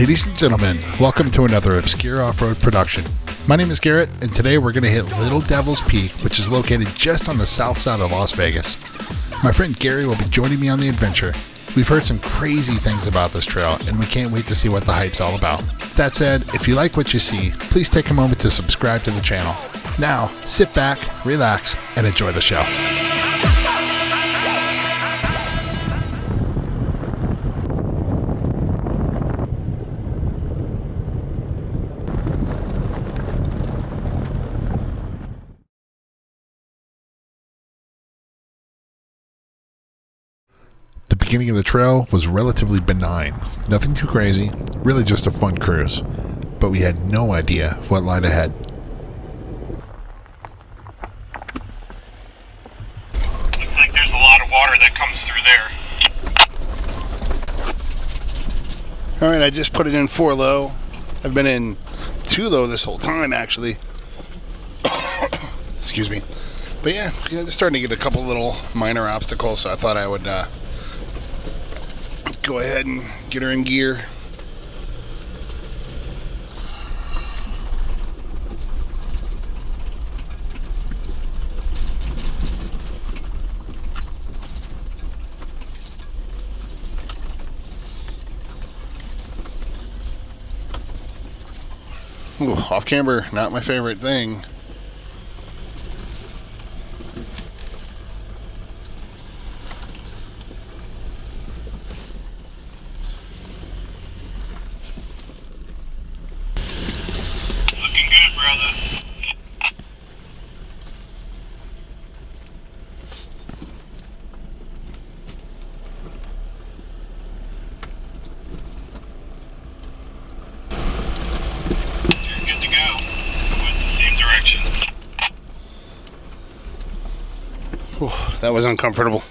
Ladies and gentlemen, welcome to another obscure off-road production. My name is Garrett, and today we're going to hit Little Devil's Peak, which is located just on the south side of Las Vegas. My friend Gary will be joining me on the adventure. We've heard some crazy things about this trail, and we can't wait to see what the hype's all about. That said, if you like what you see, please take a moment to subscribe to the channel. Now, sit back, relax, and enjoy the show. The beginning of the trail was relatively benign, nothing too crazy, really just a fun cruise, but we had no idea what lied ahead. Looks like there's a lot of water that comes through there. Alright, I just put it in 4 low. I've been in 2 low this whole time, actually. Excuse me. But yeah, just starting to get a couple little minor obstacles, so I thought I would go ahead and get her in gear. Ooh, off camber, not my favorite thing. Looking good, brother. You're good to go. Went the same direction. Ooh, that was uncomfortable.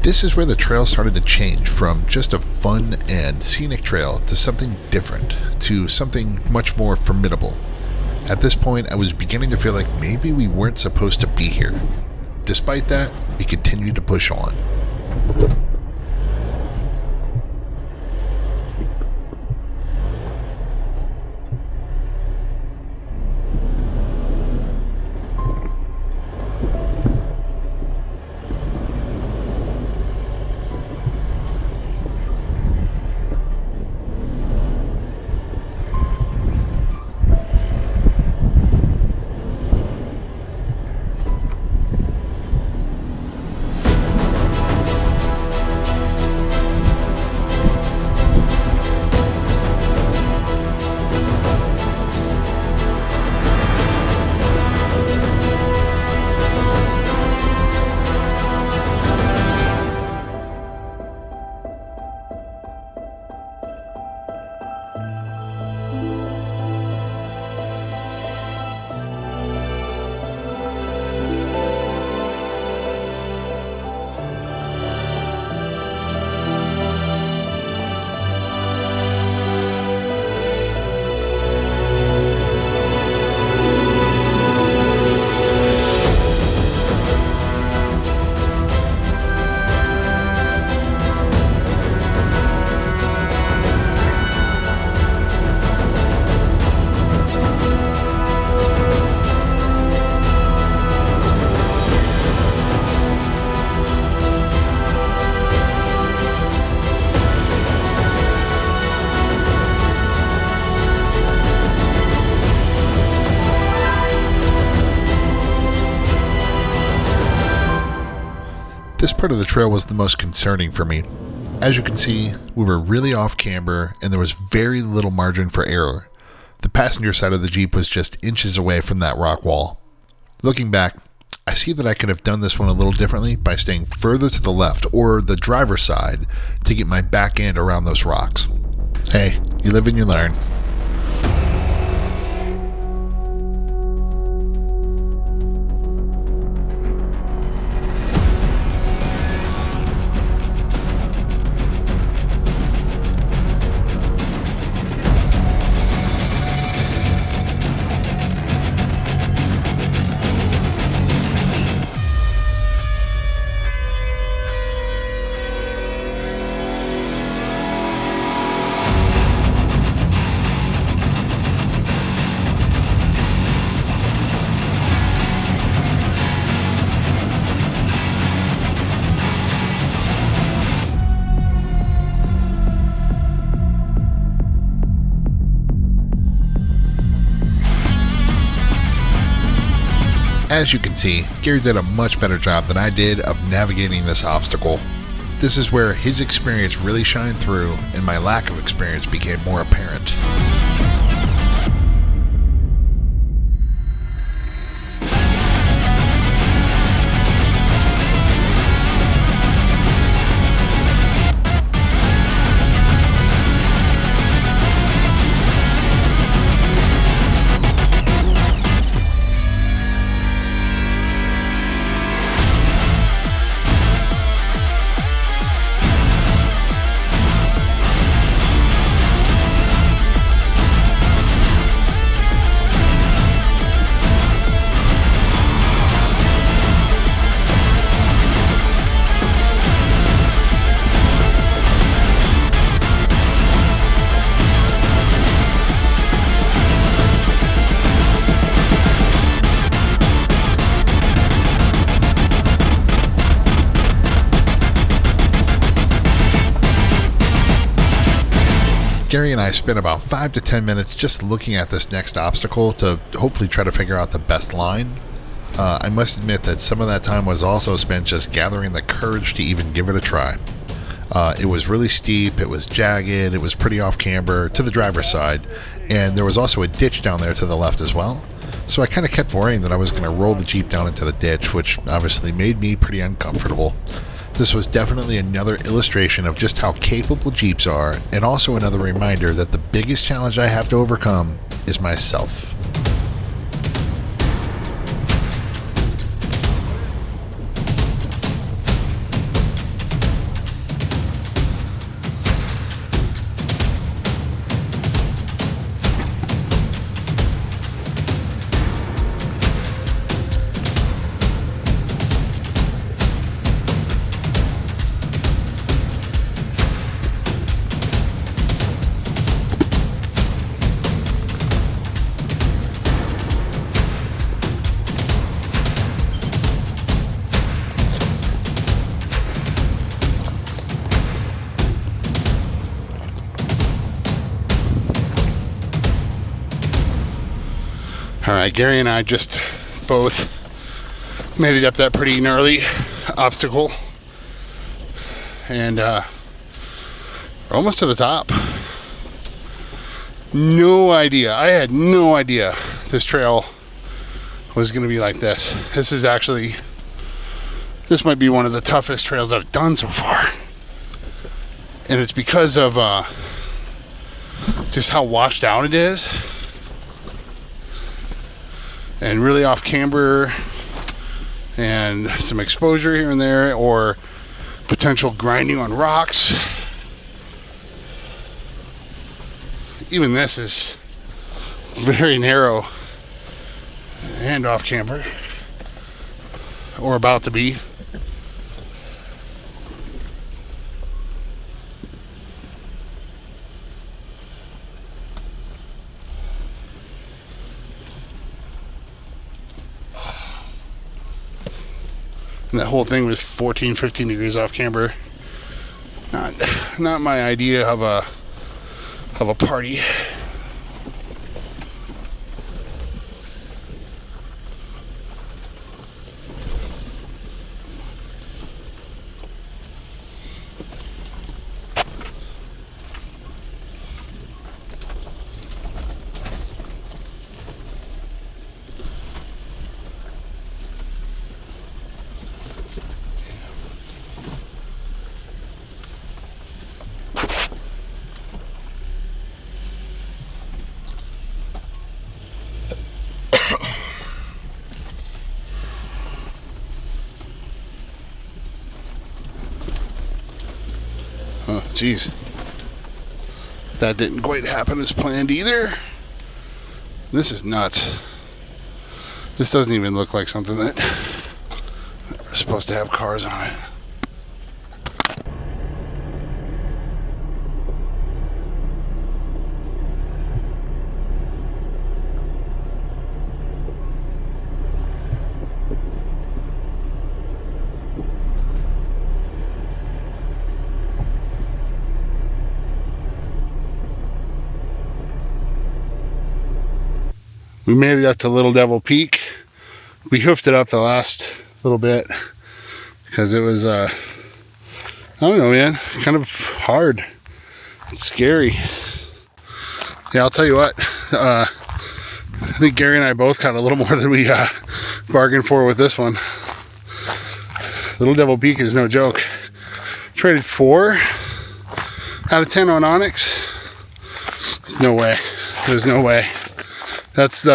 This is where the trail started to change from just a fun and scenic trail to something different, to something much more formidable. At this point, I was beginning to feel like maybe we weren't supposed to be here. Despite that, we continued to push on. This part of the trail was the most concerning for me. As you can see, we were really off camber and there was very little margin for error. The passenger side of the Jeep was just inches away from that rock wall. Looking back, I see that I could have done this one a little differently by staying further to the left or the driver's side to get my back end around those rocks. Hey, you live and you learn. As you can see, Gary did a much better job than I did of navigating this obstacle. This is where his experience really shined through and my lack of experience became more apparent. Gary and I spent about 5 to 10 minutes just looking at this next obstacle to hopefully try to figure out the best line. I must admit that some of that time was also spent just gathering the courage to even give it a try. It was really steep, it was jagged, it was pretty off camber to the driver's side, and there was also a ditch down there to the left as well. So I kind of kept worrying that I was going to roll the Jeep down into the ditch, which obviously made me pretty uncomfortable. This was definitely another illustration of just how capable Jeeps are, and also another reminder that the biggest challenge I have to overcome is myself. All right, Gary and I just both made it up that pretty gnarly obstacle, and we're almost to the top. No idea. I had no idea this trail was going to be like this. This might be one of the toughest trails I've done so far, and it's because of just how washed out it is, and really off camber, and some exposure here and there, or potential grinding on rocks. Even this is very narrow and off camber, or about to be. And that whole thing was 14, 15 degrees off camber. Not my idea of a party. Oh, geez. That didn't quite happen as planned either. This is nuts. This doesn't even look like something that we're supposed to have cars on it. We made it up to Little Devil Peak. We hoofed it up the last little bit because it was, I don't know, man, kind of hard. It's scary. Yeah, I'll tell you what, I think Gary and I both got a little more than we bargained for with this one. Little Devil Peak is no joke. Traded 4 out of 10 on Onx. There's no way. There's no way. That's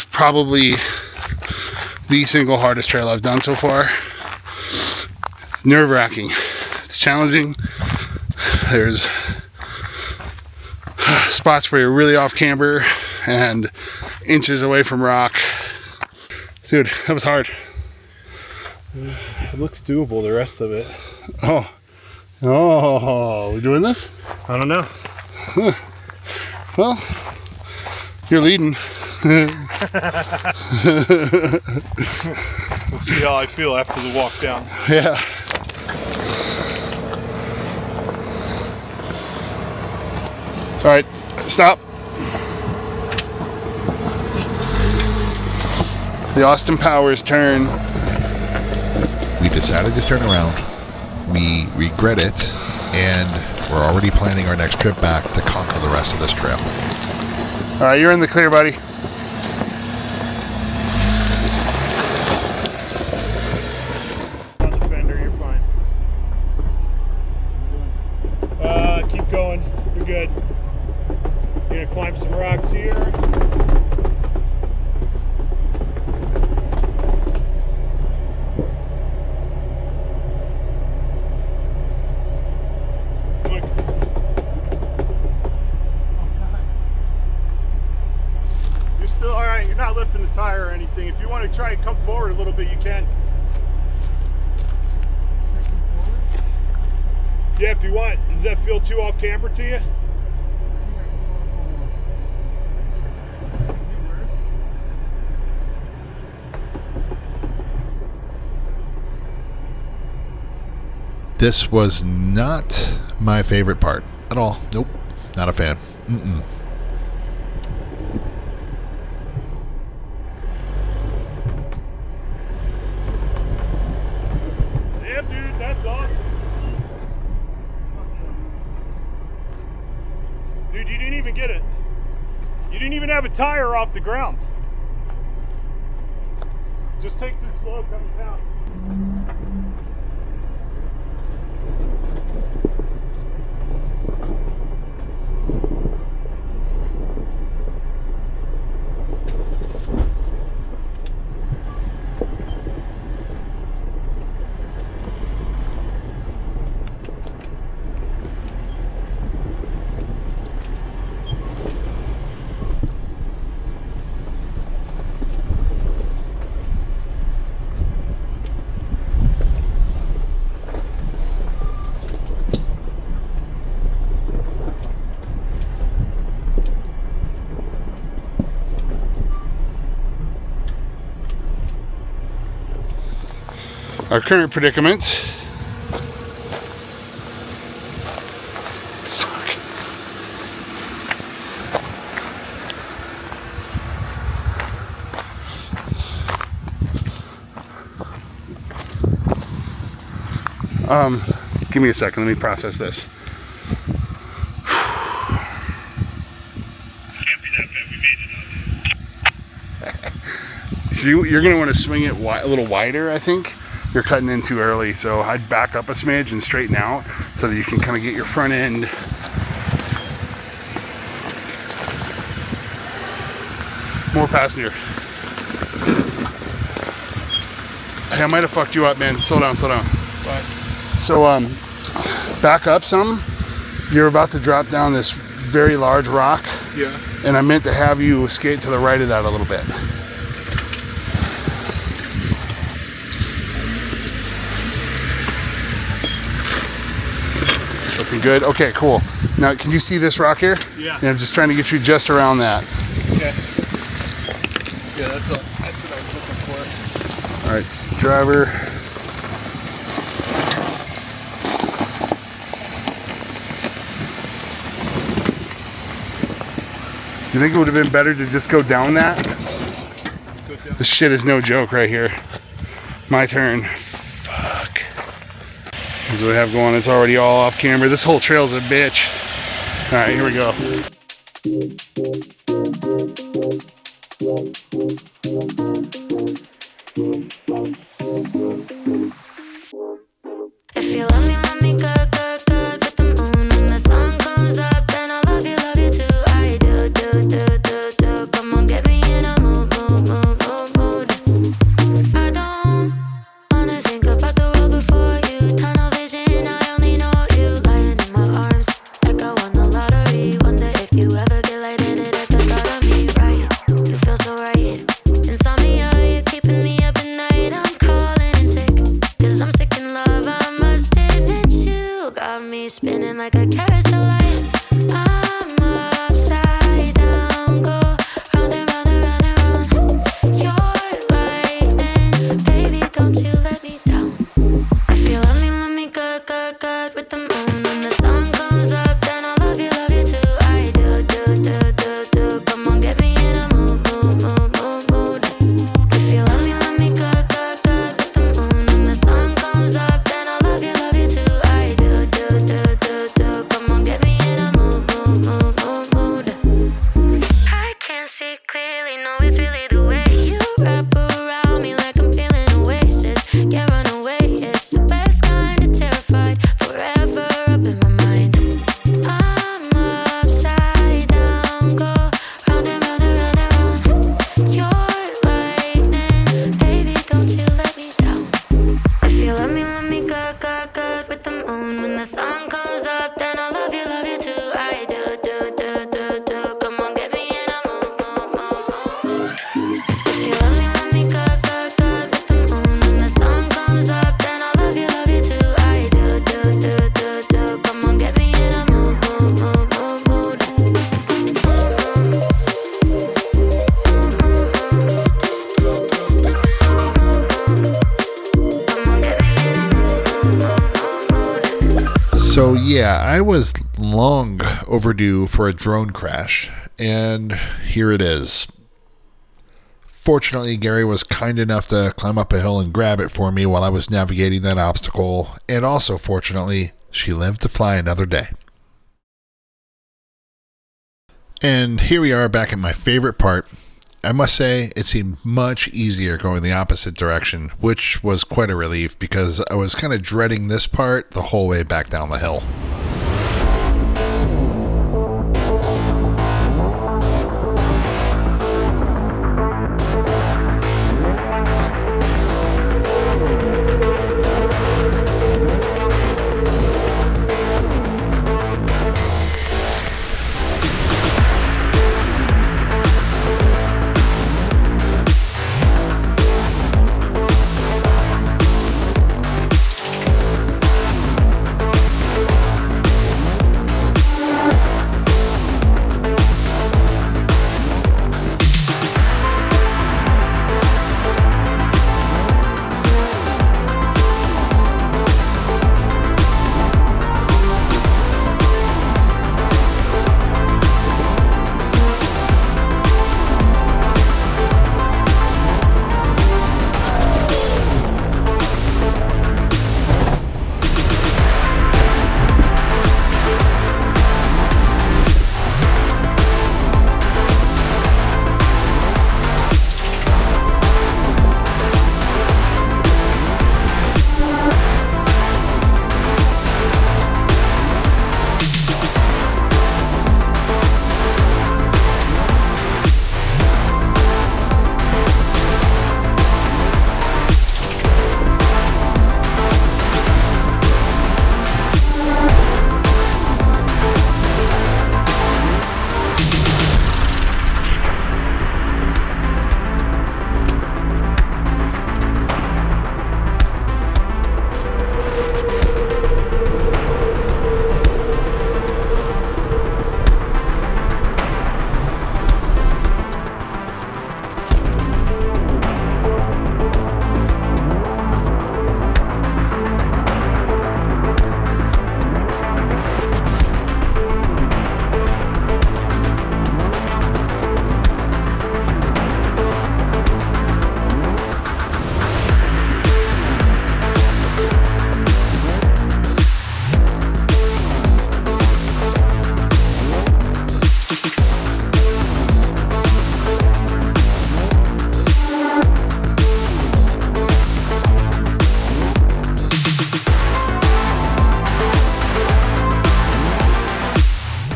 probably the single hardest trail I've done so far. It's nerve-wracking. It's challenging. There's spots where you're really off camber and inches away from rock. Dude, that was hard. It looks doable, the rest of it. Oh, we doing this? I don't know. Huh. Well, you're leading. We'll see how I feel after the walk down. Yeah. All right, stop. The Austin Powers turn. We decided to turn around. We regret it, and we're already planning our next trip back to conquer the rest of this trail. All right, you're in the clear, buddy. On the fender, you're fine. Keep going. You're good. You're gonna climb some rocks here. Alright, you're not lifting the tire or anything. If you want to try and come forward a little bit, you can. Yeah, if you want. Does that feel too off camber to you? This was not my favorite part at all. Nope, not a fan. have a tire off the ground. Just take this slow coming down. Our current predicament. Give me a second, let me process this. Can't be that bad. We made it up. So you're going to want to swing it a little wider, I think. You're cutting in too early, so I'd back up a smidge and straighten out so that you can kind of get your front end more passenger. Hey, I might have fucked you up, man. Slow down, slow down. But So back up some. You're about to drop down this very large rock, yeah. and I meant to have you skate to the right of that a little bit. Looking good. Okay, cool. Now, can you see this rock here? Yeah. I'm just trying to get you just around that. Okay. Yeah, that's what I was looking for. All right, driver. You think it would have been better to just go down that? Go down. This shit is no joke right here. My turn. Fuck. Here's what we have going. It's already all off camber. This whole trail's a bitch. All right, here we go. If you love me good, good, good with the moon. When the sun comes up, then I love you too. I do, do, do, do, do. Come on, get me in a mood, mood, mood, mood, mood. I don't wanna think about the world before you. Tunnel vision, I only know you. Lying in my arms, like I won the lottery. Wonder if you ever get lightheaded at the thought of me, right? You feel so right. Insomnia, you're keeping me up at night. I'm calling in sick, 'cause I'm sick in love. I must admit you got me spinning like a carousel light. I'm upside down, go round and round and round and round. You're lightning, baby, don't you let me down. If you love me good, good, good with the moon. When the sun comes up, then I love you too. I do, do, do, do, do. Come on, get me in a mood, mood, mood, mood, mood. If you love me good, good, good with the moon. When the sun comes up, then I love you too. I do, do, do, do, do. Come on, get me in a mood, mood, mood, mood, mood. I can't see clearly, no, it's really the way you wrap around me like I'm feeling oasis. Can't run away, it's the best kind of terrified. Forever up in my mind. I'm upside down, go round and round and round and round. You're lightning, baby, don't you let me down. If you love me good, good, good with the moon. When the sun comes up, then I love you too. I do, do, do, do, do. Come on, get me in a mood, mood, mood, mood, mood. If you love me good, good, good with the moon. When the sun comes up, then I love you too. I do, do, do, do, do. Come on, get me in a mood, mood, mood, mood, mood. So yeah, I was long overdue for a drone crash, and here it is. Fortunately, Gary was kind enough to climb up a hill and grab it for me while I was navigating that obstacle, and also fortunately, she lived to fly another day. And here we are back at my favorite part. I must say it seemed much easier going the opposite direction, which was quite a relief because I was kind of dreading this part the whole way back down the hill.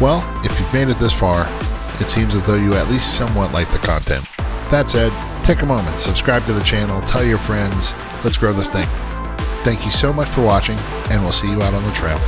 Well, if you've made it this far, it seems as though you at least somewhat like the content. That said, take a moment, subscribe to the channel, tell your friends, let's grow this thing. Thank you so much for watching, and we'll see you out on the trail.